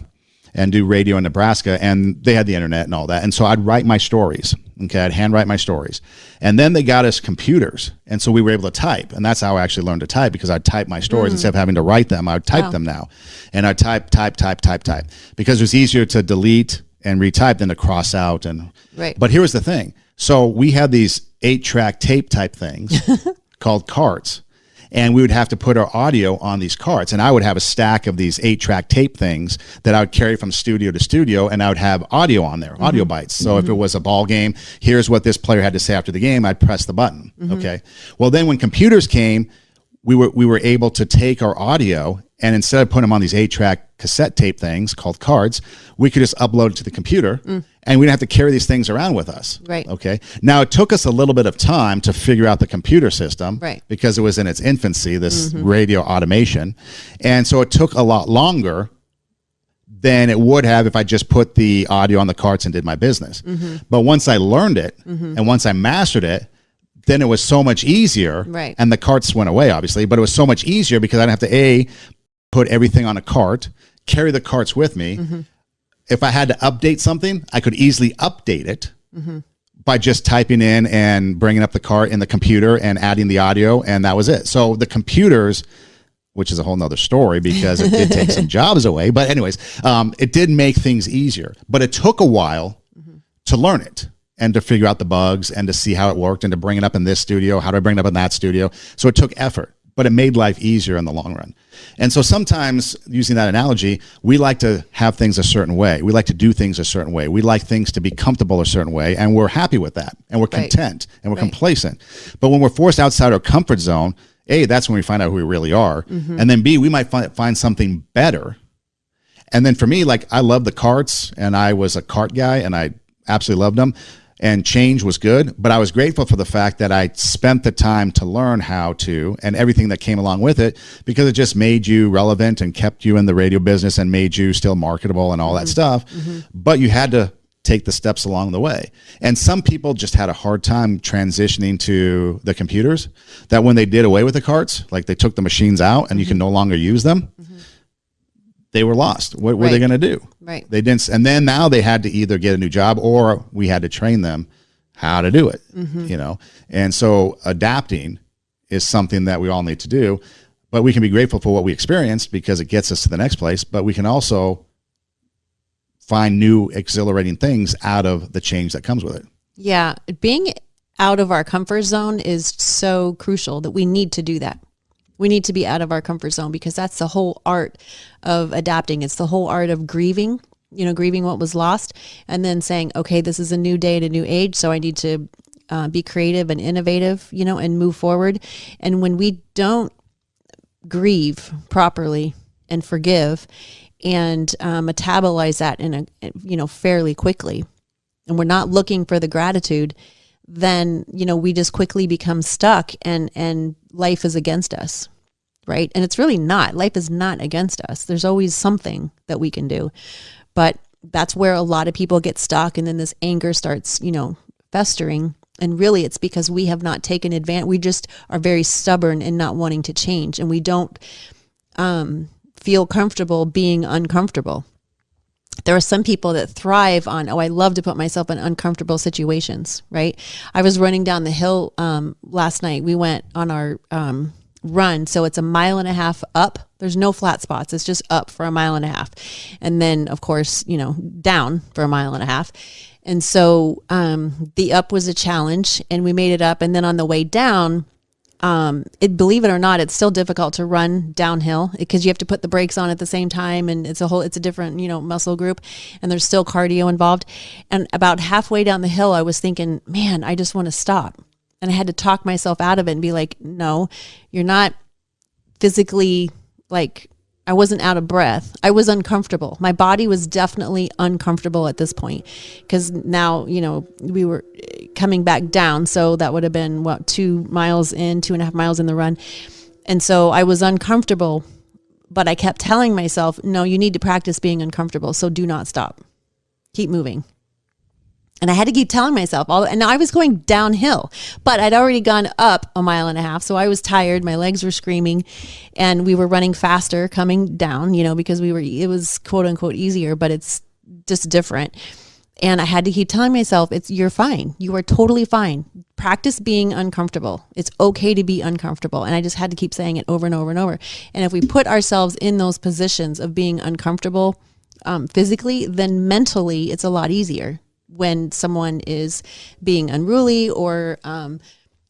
and do radio in Nebraska, and they had the internet and all that. And so I'd write my stories. Okay, I'd handwrite my stories. And then they got us computers. And so we were able to type. And that's how I actually learned to type, because I'd type my stories instead of having to write them. I would type them now. And I'd type, because it was easier to delete and retype than to cross out. Right. But here's the thing. So we had these 8-track tape type things called carts. And we would have to put our audio on these carts. And I would have a stack of these 8-track tape things that I would carry from studio to studio, and I would have audio on there, audio bites. So if it was a ball game, here's what this player had to say after the game, I'd press the button. Okay. Well, then when computers came, we were able to take our audio, and instead of putting them on these 8-track cassette tape things called cards, we could just upload it to the computer, and we didn't have to carry these things around with us. Right. Okay. Now, it took us a little bit of time to figure out the computer system, right, because it was in its infancy, this radio automation. And so it took a lot longer than it would have if I just put the audio on the carts and did my business. But once I learned it and once I mastered it, then it was so much easier. Right. And the carts went away, obviously, but it was so much easier because I didn't have to put everything on a cart, carry the carts with me. If I had to update something, I could easily update it by just typing in and bringing up the cart in the computer and adding the audio, and that was it. So the computers, which is a whole nother story because it did take some jobs away, but anyways, it did make things easier. But it took a while to learn it and to figure out the bugs and to see how it worked and to bring it up in this studio. How do I bring it up in that studio? So it took effort, but it made life easier in the long run. And so sometimes, using that analogy, we like to have things a certain way. We like to do things a certain way. We like things to be comfortable a certain way, and we're happy with that, and we're content, and we're complacent. But when we're forced outside our comfort zone, A, that's when we find out who we really are. And then B, we might find something better. And then for me, like, I love the carts, and I was a cart guy, and I absolutely loved them. And change was good, but I was grateful for the fact that I spent the time to learn how to, and everything that came along with it, because it just made you relevant and kept you in the radio business and made you still marketable and all that stuff. But you had to take the steps along the way. And some people just had a hard time transitioning to the computers, that when they did away with the carts, like they took the machines out and you can no longer use them, they were lost. What were they going to do? Right. They didn't. And then now they had to either get a new job, or we had to train them how to do it, And so adapting is something that we all need to do, but we can be grateful for what we experienced because it gets us to the next place, but we can also find new exhilarating things out of the change that comes with it. Yeah. Being out of our comfort zone is so crucial that we need to do that. We need to be out of our comfort zone, because that's the whole art of adapting. It's the whole art of grieving, grieving what was lost, and then saying, okay, this is a new day and a new age, so I need to be creative and innovative, and move forward. And when we don't grieve properly and forgive and metabolize that in a, fairly quickly, and we're not looking for the gratitude, then, we just quickly become stuck and life is against us, right? And it's really not. Life is not against us. There's always something that we can do. But that's where a lot of people get stuck, and then this anger starts, festering. And really it's because we have not taken advantage. We just are very stubborn and not wanting to change, and we don't feel comfortable being uncomfortable. There are some people that thrive on, I love to put myself in uncomfortable situations, right? I was running down the hill last night. We went on our run. So it's 1.5 miles up. There's no flat spots. It's just up for 1.5 miles. And then, of course, down for 1.5 miles. And so the up was a challenge, and we made it up. And then on the way down, believe it or not, it's still difficult to run downhill because you have to put the brakes on at the same time, and it's a different, muscle group, and there's still cardio involved. And about halfway down the hill, I was thinking, man, I just want to stop. And I had to talk myself out of it and be like, no, you're not physically, like, I wasn't out of breath. I was uncomfortable. My body was definitely uncomfortable at this point because now, we were coming back down. So that would have been 2.5 miles in the run. And so I was uncomfortable, but I kept telling myself, no, you need to practice being uncomfortable. So do not stop. Keep moving. And I had to keep telling myself and I was going downhill, but I'd already gone up 1.5 miles. So I was tired. My legs were screaming and we were running faster coming down, because it was quote unquote easier, but it's just different. And I had to keep telling myself, you're fine. You are totally fine. Practice being uncomfortable. It's okay to be uncomfortable. And I just had to keep saying it over and over and over. And if we put ourselves in those positions of being uncomfortable physically, then mentally it's a lot easier. When someone is being unruly or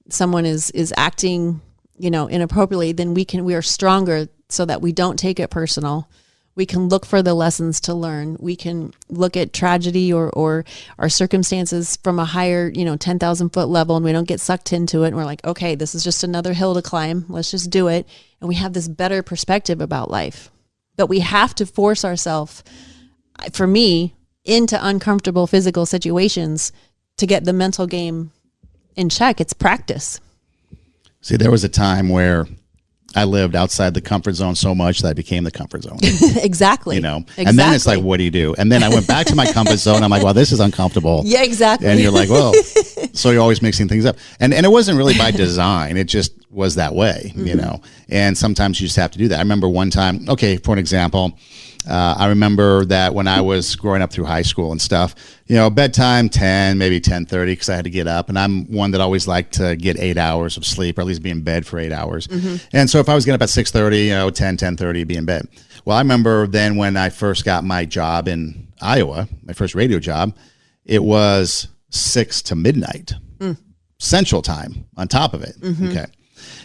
someone is acting, inappropriately, then we are stronger so that we don't take it personal. We can look for the lessons to learn. We can look at tragedy or our circumstances from a higher, 10,000 foot level, and we don't get sucked into it. And we're like, okay, this is just another hill to climb. Let's just do it. And we have this better perspective about life. But we have to force ourselves, for me, into uncomfortable physical situations to get the mental game in check. It's practice. See, there was a time where I lived outside the comfort zone so much that I became the comfort zone. Exactly. And then it's like, what do you do? And then I went back to my comfort zone. I'm like, well, this is uncomfortable. Yeah, exactly. And you're like, well, so you're always mixing things up. And it wasn't really by design. It just was that way, and sometimes you just have to do that. I remember one time, okay, for an example, I remember that when I was growing up through high school and stuff, bedtime 10, maybe 10:30 because I had to get up. And I'm one that always liked to get 8 hours of sleep or at least be in bed for 8 hours. And so if I was getting up at 6:30, 10:30, be in bed. Well, I remember then when I first got my job in Iowa, my first radio job, it was 6 to midnight Central Time on top of it. Okay.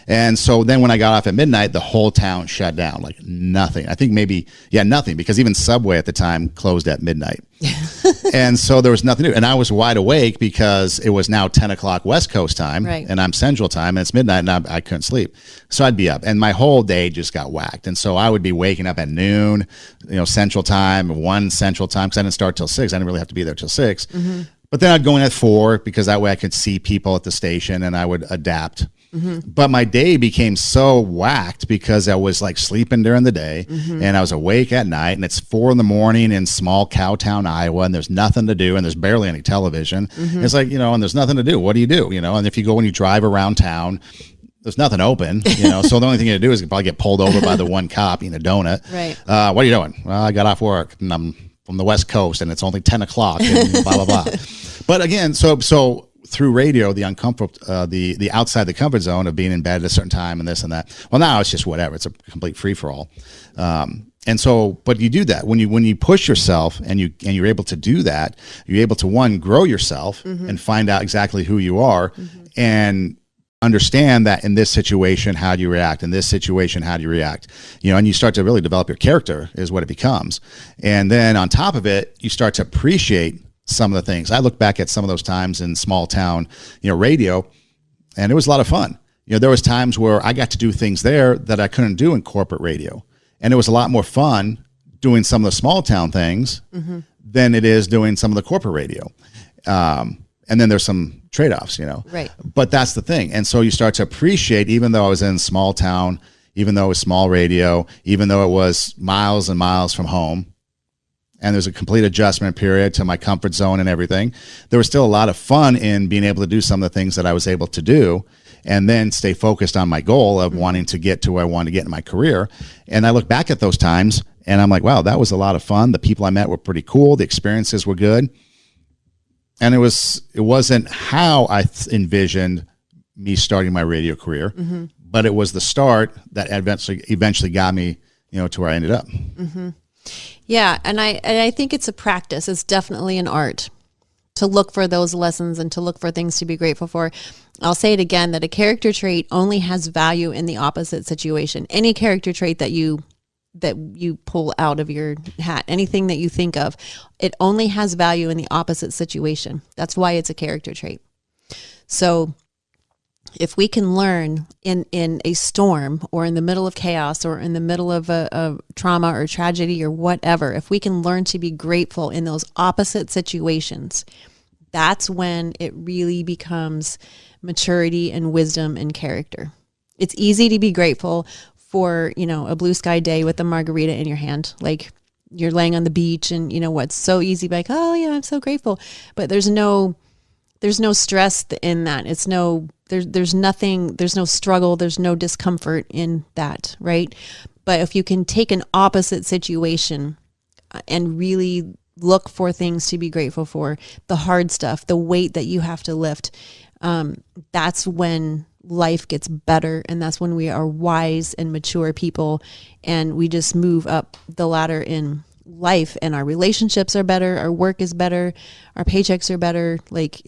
And so then when I got off at midnight, the whole town shut down, like nothing. I think nothing, because even Subway at the time closed at midnight. And so there was nothing to do. And I was wide awake because it was now 10 o'clock West Coast time, right, and I'm Central Time, and it's midnight, and I couldn't sleep. So I'd be up, and my whole day just got whacked. And so I would be waking up at noon, Central Time, 1 Central Time, because I didn't start till 6. I didn't really have to be there till 6. But then I'd go in at 4 because that way I could see people at the station, and I would adapt. But my day became so whacked because I was like sleeping during the day and I was awake at night, and it's 4 a.m. in small cowtown Iowa, and there's nothing to do, and there's barely any television. It's like, and there's nothing to do. What do? And if you go and you drive around town, there's nothing open, so the only thing you do is probably get pulled over by the one cop eating a donut. Right. What are you doing? Well, I got off work and I'm from the West Coast and it's only 10 o'clock and blah, blah, blah. But again, so through radio, the uncomfortable, the outside the comfort zone of being in bed at a certain time and this and that. Well, now it's just whatever. It's a complete free for all. And so, but you do that when you push yourself and you're able to do that, you're able to, one, grow yourself and find out exactly who you are and understand that in this situation, how do you react? In this situation, how do you react? And you start to really develop your character is what it becomes. And then on top of it, you start to appreciate some of the things. I look back at some of those times in small town, radio, and it was a lot of fun. There was times where I got to do things there that I couldn't do in corporate radio. And it was a lot more fun doing some of the small town things than it is doing some of the corporate radio. And then there's some trade-offs, Right. But that's the thing. And so you start to appreciate, even though I was in small town, even though it was small radio, even though it was miles and miles from home, and there's a complete adjustment period to my comfort zone and everything, there was still a lot of fun in being able to do some of the things that I was able to do and then stay focused on my goal of wanting to get to where I wanted to get in my career. And I look back at those times and I'm like, wow, that was a lot of fun. The people I met were pretty cool. The experiences were good. And it wasn't how I envisioned me starting my radio career, but it was the start that eventually got me, to where I ended up. Yeah, and I think it's a practice. It's definitely an art to look for those lessons and to look for things to be grateful for. I'll say it again, that a character trait only has value in the opposite situation. Any character trait that you pull out of your hat, anything that you think of, it only has value in the opposite situation. That's why it's a character trait. So if we can learn in a storm or in the middle of chaos or in the middle of a trauma or tragedy or whatever, if we can learn to be grateful in those opposite situations, that's when it really becomes maturity and wisdom and character. It's easy to be grateful for, a blue sky day with a margarita in your hand. Like you're laying on the beach and what's so easy, like, oh yeah, I'm so grateful. But there's no stress in that. There's nothing, there's no struggle, there's no discomfort in that, right? But if you can take an opposite situation and really look for things to be grateful for, the hard stuff, the weight that you have to lift, that's when life gets better, and that's when we are wise and mature people, and we just move up the ladder in life, and our relationships are better, our work is better, our paychecks are better. Like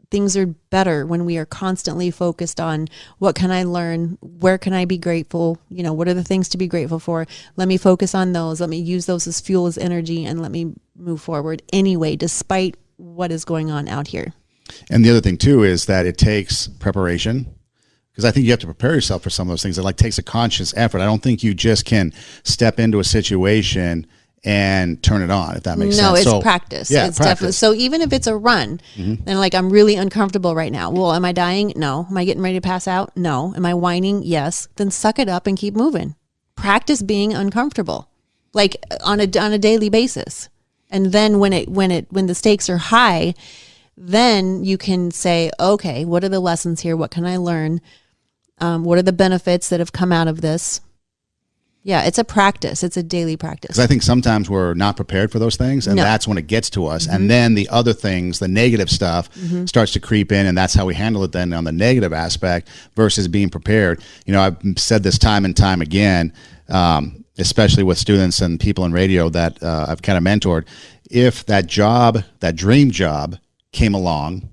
things are better when we are constantly focused on what can I learn, where can I be grateful, what are the things to be grateful for. Let me focus on those. Let me use those as fuel, as energy, and let me move forward anyway, despite what is going on out here. And the other thing too is that it takes preparation, because I think you have to prepare yourself for some of those things. It takes a conscious effort. I don't think you just can step into a situation and turn it on, if that makes sense. No, it's practice. Yeah, it's practice. Definitely. So even if it's a run, and I'm really uncomfortable right now. Well, am I dying? No. Am I getting ready to pass out? No. Am I whining? Yes. Then suck it up and keep moving. Practice being uncomfortable, like on a daily basis. And then when the stakes are high, then you can say, okay, what are the lessons here? What can I learn? What are the benefits that have come out of this? Yeah, it's a practice. It's a daily practice. Because I think sometimes we're not prepared for those things, and that's when it gets to us. And then the other things, the negative stuff, starts to creep in, and that's how we handle it then on the negative aspect versus being prepared. I've said this time and time again, especially with students and people in radio that I've kind of mentored. If that job, that dream job, came along,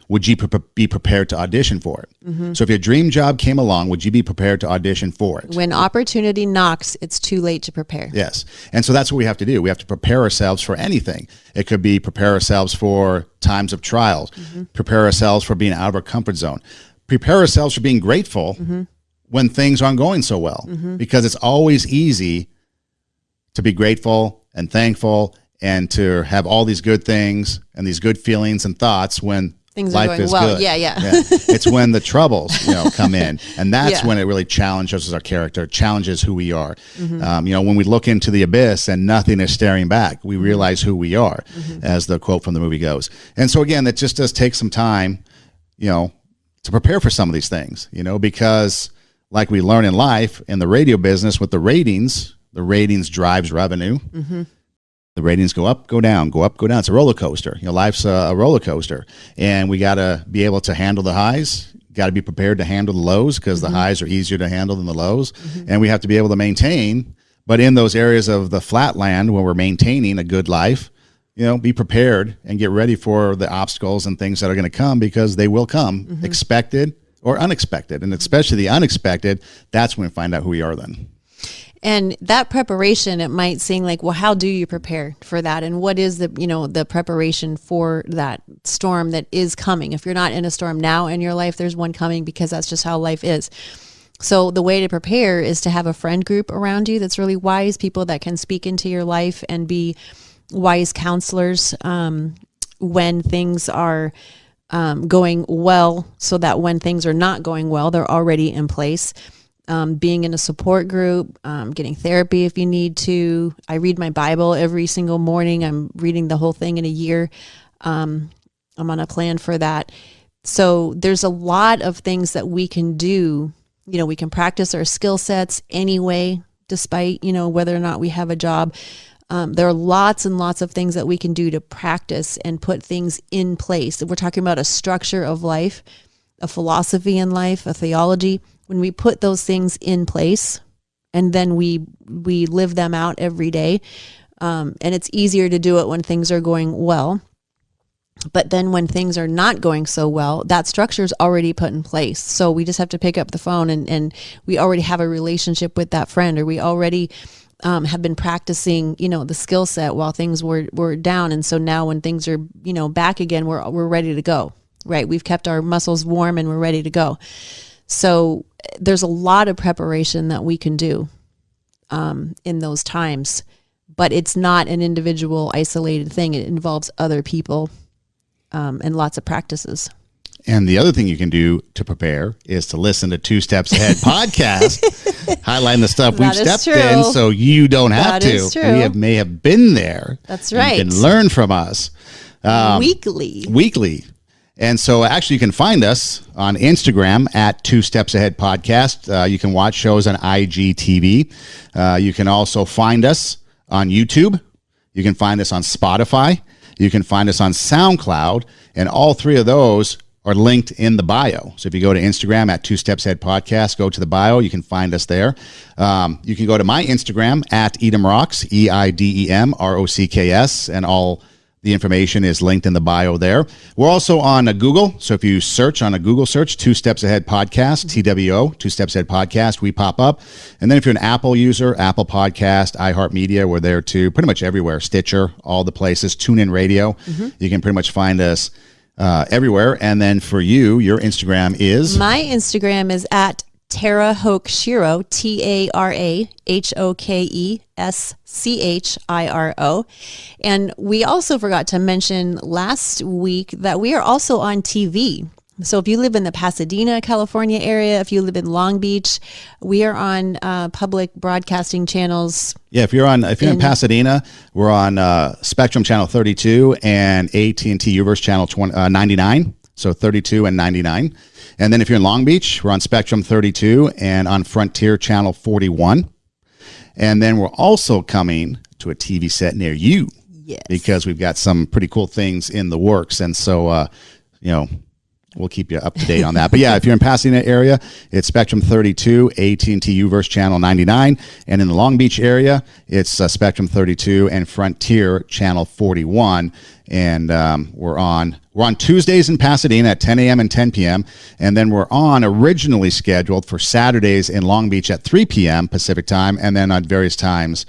would you be prepared to audition for it? So if your dream job came along, would you be prepared to audition for it? When opportunity knocks, it's too late to prepare. Yes. And so that's what we have to do. We have to prepare ourselves for anything. It could be prepare ourselves for times of trials, prepare ourselves for being out of our comfort zone, prepare ourselves for being grateful when things aren't going so well, because it's always easy to be grateful and thankful and to have all these good things and these good feelings and thoughts when things life are going is well. good. Yeah. It's when the troubles, come in, and that's when it really challenges our character, challenges who we are. When we look into the abyss and nothing is staring back, we realize who we are, as the quote from the movie goes. And so again, that just does take some time, to prepare for some of these things, because like we learn in life, in the radio business with the ratings drives revenue. The ratings go up, go down, go up, go down. It's a roller coaster. Life's a roller coaster, and we got to be able to handle the highs. Got to be prepared to handle the lows, because the highs are easier to handle than the lows, and we have to be able to maintain. But in those areas of the flat land where we're maintaining a good life, be prepared and get ready for the obstacles and things that are going to come, because they will come, expected or unexpected, and especially the unexpected. That's when we find out who we are then. And that preparation, it might seem like, well, how do you prepare for that? And what is the preparation for that storm that is coming? If you're not in a storm now in your life, there's one coming, because that's just how life is. So the way to prepare is to have a friend group around you that's really wise, people that can speak into your life and be wise counselors when things are going well, so that when things are not going well, they're already in place. Being in a support group, getting therapy if you need to. I read my Bible every single morning. I'm reading the whole thing in a year. I'm on a plan for that. So there's a lot of things that we can do. We can practice our skill sets anyway, despite, whether or not we have a job. There are lots and lots of things that we can do to practice and put things in place. We're talking about a structure of life, a philosophy in life, a theology. When we put those things in place and then we live them out every day, and it's easier to do it when things are going well. But then when things are not going so well, that structure is already put in place. So we just have to pick up the phone and we already have a relationship with that friend, or we already have been practicing, the skill set while things were down. And so now when things are, back again, we're ready to go, right? We've kept our muscles warm and we're ready to go. So there's a lot of preparation that we can do in those times, but it's not an individual isolated thing. It involves other people. And lots of practices. And the other thing you can do to prepare is to listen to Two Steps Ahead podcast, highlighting the stuff we've stepped in so you don't have to. We may have been there. That's right. You can learn from us. Weekly. And so actually you can find us on Instagram at Two Steps Ahead podcast. You can watch shows on IGTV. You can also find us on YouTube. You can find us on Spotify. You can find us on SoundCloud, and all three of those are linked in the bio. So if you go to Instagram at Two Steps Ahead Podcast, go to the bio, you can find us there. You can go to my Instagram at Edem Rocks, EIDEM ROCKS, and all the information is linked in the bio there. We're also on Google. So if you search on a Google search, Two Steps Ahead Podcast, TWO, Two Steps Ahead Podcast, we pop up. And then if you're an Apple user, Apple Podcast, iHeartMedia, we're there too. Pretty much everywhere. Stitcher, all the places. TuneIn Radio. You can pretty much find us everywhere. And then for you, your Instagram is? My Instagram is at Tara Hoke Shiro, TaraHokeschiro. And we also forgot to mention last week that we are also on TV. So if you live in the Pasadena, California area, if you live in Long Beach, we are on public broadcasting channels. Yeah, if you're in Pasadena, we're on Spectrum Channel 32 and AT&T Uverse Channel 99. So 32 and 99. And then if you're in Long Beach, we're on Spectrum 32 and on Frontier Channel 41. And then we're also coming to a TV set near you. Yes. Because we've got some pretty cool things in the works. And so, we'll keep you up to date on that. But yeah, if you're in Pasadena area, it's Spectrum 32, AT&T Uverse Channel 99. And in the Long Beach area, it's Spectrum 32 and Frontier Channel 41. And we're on Tuesdays in Pasadena at 10 a.m. and 10 p.m. And then we're originally scheduled for Saturdays in Long Beach at 3 p.m. Pacific time. And then at various times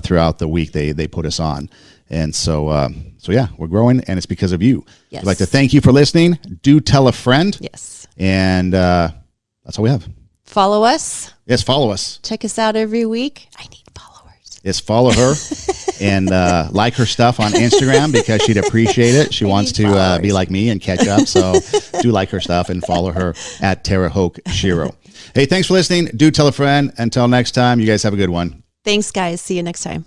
throughout the week, they put us on. And so yeah, we're growing, and it's because of you. Yes. I'd like to thank you for listening. Do tell a friend. Yes. And that's all we have. Follow us. Yes, follow us. Check us out every week. I need followers. Yes, follow her and like her stuff on Instagram because she'd appreciate it. She wants to be like me and catch up. So do like her stuff and follow her at Tara Hoke Shiro. Hey, thanks for listening. Do tell a friend. Until next time, you guys have a good one. Thanks, guys. See you next time.